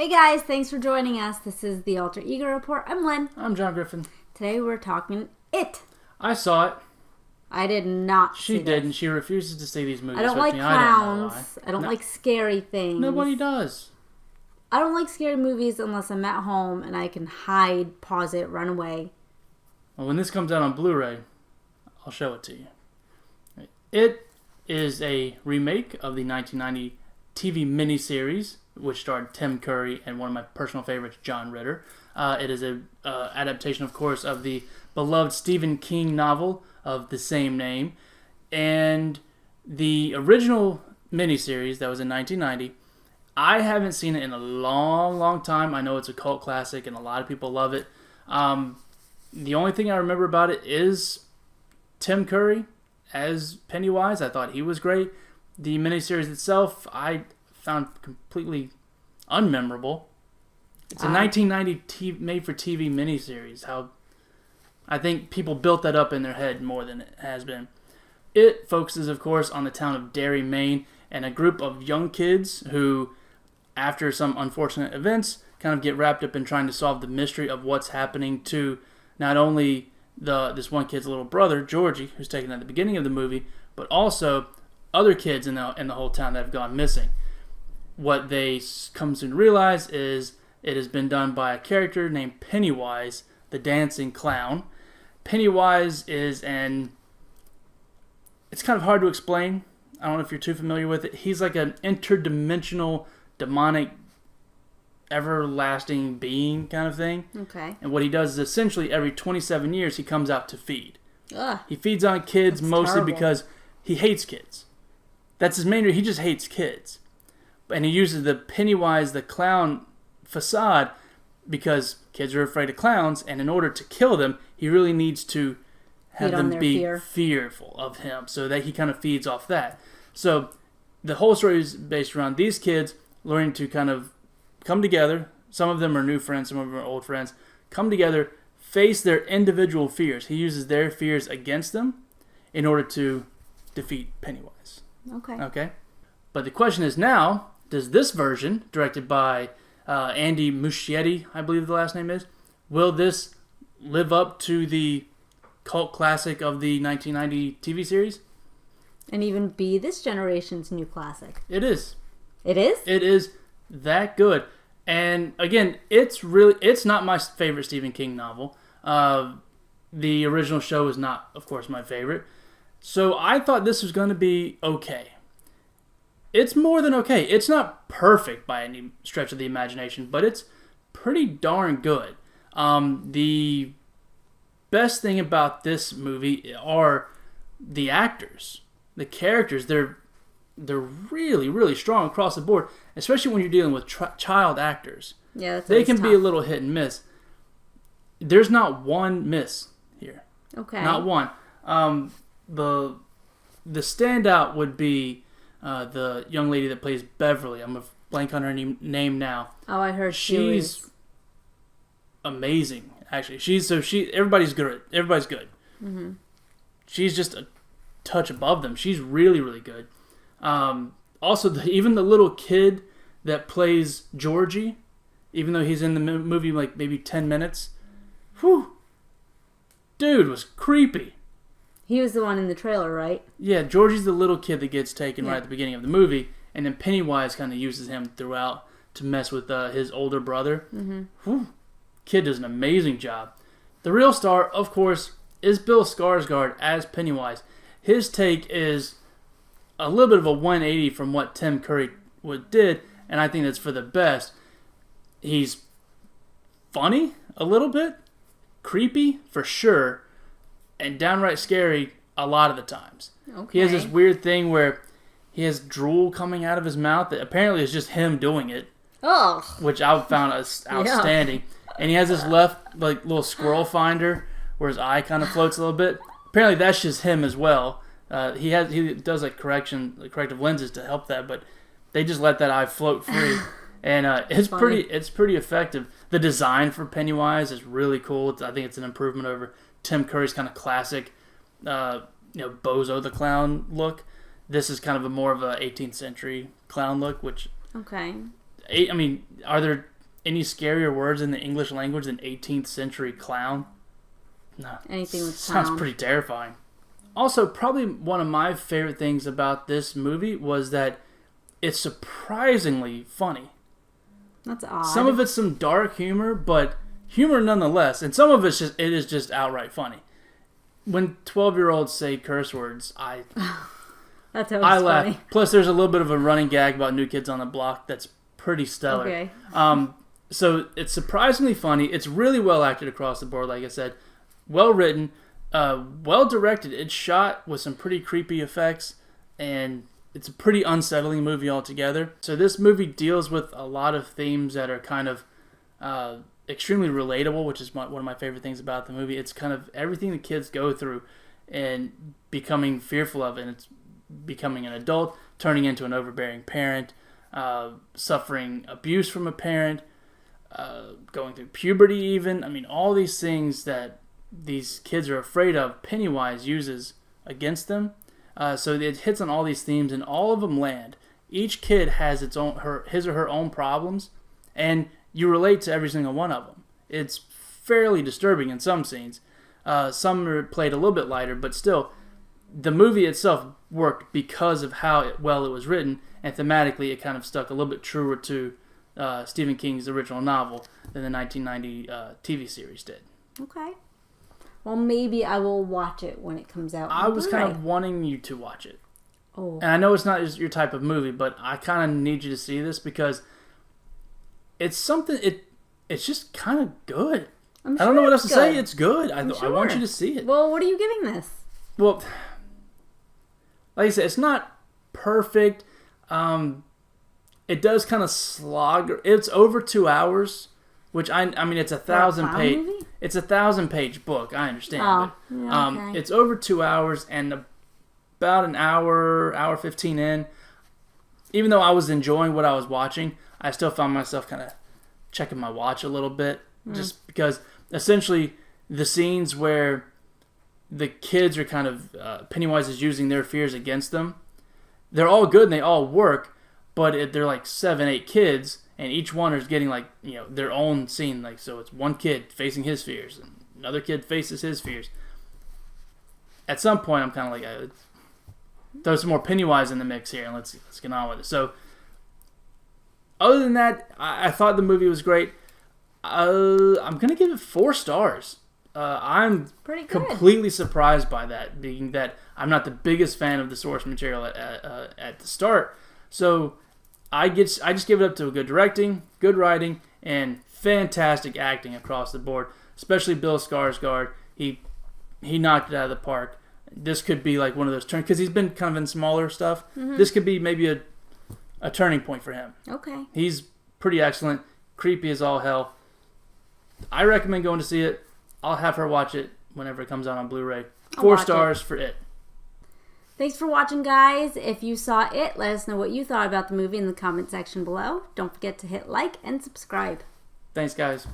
Hey guys, thanks for joining us. This is the Alter Ego Report. I'm Len. I'm Jon Griffin. Today we're talking It. I saw it. I did not see She this. didn't. She refuses to see these movies I don't with like me. clowns. I don't like scary things. Nobody does. I don't like scary movies unless I'm at home and I can hide, pause it, run away. Well, when this comes out on Blu-ray, I'll show it to you. It is a remake of the 1990 TV miniseries, which starred Tim Curry and one of my personal favorites, John Ritter. It is an adaptation, of course, of the beloved Stephen King novel of the same name. And the original miniseries that was in 1990, I haven't seen it in a long, long time. I know it's a cult classic and a lot of people love it. The only thing I remember about it is Tim Curry as Pennywise. I thought he was great. The miniseries itself, I found completely unmemorable. It's a 1990 made-for-TV miniseries. How I think people built that up in their head more than it has been. It focuses, of course, on the town of Derry, Maine, and a group of young kids who, after some unfortunate events, kind of get wrapped up in trying to solve the mystery of what's happening to not only this one kid's little brother, Georgie, who's taken at the beginning of the movie, but also other kids in the whole town that have gone missing. What they come to realize is it has been done by a character named Pennywise, the dancing clown. Pennywise is it's kind of hard to explain. I don't know if you're too familiar with it. He's like an interdimensional, demonic, everlasting being kind of thing. Okay. And what he does is essentially every 27 years he comes out to feed. Ugh. He feeds on kids mostly terrible. because he hates kids. That's his main reason. He just hates kids. And he uses the Pennywise the clown facade because kids are afraid of clowns, and in order to kill them, he really needs to have them be fearful of him, so that he kind of feeds off that. So the whole story is based around these kids learning to kind of come together. Some of them are new friends, some of them are old friends. Come together, face their individual fears. He uses their fears against them in order to defeat Pennywise. Okay? But the question is now, does this version, directed by Andy Muschietti, I believe the last name is, will this live up to the cult classic of the 1990 TV series? And even be this generation's new classic. It is. It is? It is that good. And again, it's not my favorite Stephen King novel. The original show is not, of course, my favorite. So I thought this was going to be okay. It's more than okay. It's not perfect by any stretch of the imagination, but it's pretty darn good. The best thing about this movie are the actors, the characters. They're really, really strong across the board, especially when you're dealing with child actors. Yeah, that's they can tough. be a little hit and miss. There's not one miss here. Okay. Not one. The standout would be the young lady that plays Beverly. I'm going to blank on her name now. Oh, I heard she's amazing. Actually, everybody's good. Everybody's good. Mm-hmm. She's just a touch above them. She's really, really good. Also, even the little kid that plays Georgie, even though he's in the movie like maybe 10 minutes, dude was creepy. He was the one in the trailer, right? Yeah, Georgie's the little kid that gets taken right at the beginning of the movie, and then Pennywise kind of uses him throughout to mess with his older brother. Mm-hmm. Kid does an amazing job. The real star, of course, is Bill Skarsgård as Pennywise. His take is a little bit of a 180 from what Tim Curry did, and I think that's for the best. He's funny a little bit, creepy for sure, and downright scary a lot of the times. Okay. He has this weird thing where he has drool coming out of his mouth that apparently is just him doing it. Ugh. Which I found outstanding. Yeah. And he has this left little squirrel finder where his eye kind of floats a little bit. Apparently that's just him as well. He does corrective lenses to help that, but they just let that eye float free. And it's pretty effective. The design for Pennywise is really cool. I think it's an improvement over Tim Curry's kind of classic, Bozo the Clown look. This is kind of more of a 18th century clown look, which... Okay. I mean, are there any scarier words in the English language than 18th century clown? No. Anything with sounds clown. pretty terrifying. Also, probably one of my favorite things about this movie was that it's surprisingly funny. That's odd. Some of it's some dark humor, but humor nonetheless. And some of it is just outright funny. When 12-year-olds say curse words, That's always laugh. funny. Plus, there's a little bit of a running gag about New Kids on the Block that's pretty stellar. Okay. So it's surprisingly funny. It's really well acted across the board, like I said. Well written, well directed. It's shot with some pretty creepy effects, and it's a pretty unsettling movie altogether. So this movie deals with a lot of themes that are kind of extremely relatable, which is one of my favorite things about the movie. It's kind of everything the kids go through and becoming fearful of it. And it's becoming an adult, turning into an overbearing parent, suffering abuse from a parent, going through puberty even. I mean, all these things that these kids are afraid of, Pennywise uses against them. So it hits on all these themes, and all of them land. Each kid has his or her own problems, and you relate to every single one of them. It's fairly disturbing in some scenes. Some are played a little bit lighter, but still, the movie itself worked because of how well it was written, and thematically it kind of stuck a little bit truer to Stephen King's original novel than the 1990 TV series did. Okay. Well, maybe I will watch it when it comes out. I was kind of wanting you to watch it. Oh. And I know it's not your type of movie, but I kind of need you to see this because it's something, it's just kind of good. I don't know what else to say. It's good. I want you to see it. Well, what are you giving this? Well, like I said, it's not perfect. It does kind of slog. It's over 2 hours, which I mean, it's 1,000-page. It's 1,000-page book. I understand, but okay. It's over 2 hours, and about an hour 15 in. Even though I was enjoying what I was watching, I still found myself kind of checking my watch a little bit, just because essentially the scenes where the kids are kind of Pennywise is using their fears against them. They're all good and they all work, but they're like 7-8 kids, and each one is getting like their own scene. Like so, it's one kid facing his fears, and another kid faces his fears. At some point, I'm kind of like, throw some more Pennywise in the mix here, and let's get on with it. So, other than that, I thought the movie was great. I'm gonna give it 4 stars. I'm completely surprised by that, being that I'm not the biggest fan of the source material at the start. So I just give it up to good directing, good writing, and fantastic acting across the board. Especially Bill Skarsgård, he knocked it out of the park. This could be like one of those turns, because he's been kind of in smaller stuff. Mm-hmm. This could be maybe a turning point for him. Okay. He's pretty excellent, creepy as all hell. I recommend going to see it. I'll have her watch it whenever it comes out on Blu-ray. 4 stars for it. Thanks for watching, guys. If you saw it, let us know what you thought about the movie in the comment section below. Don't forget to hit like and subscribe. Thanks, guys.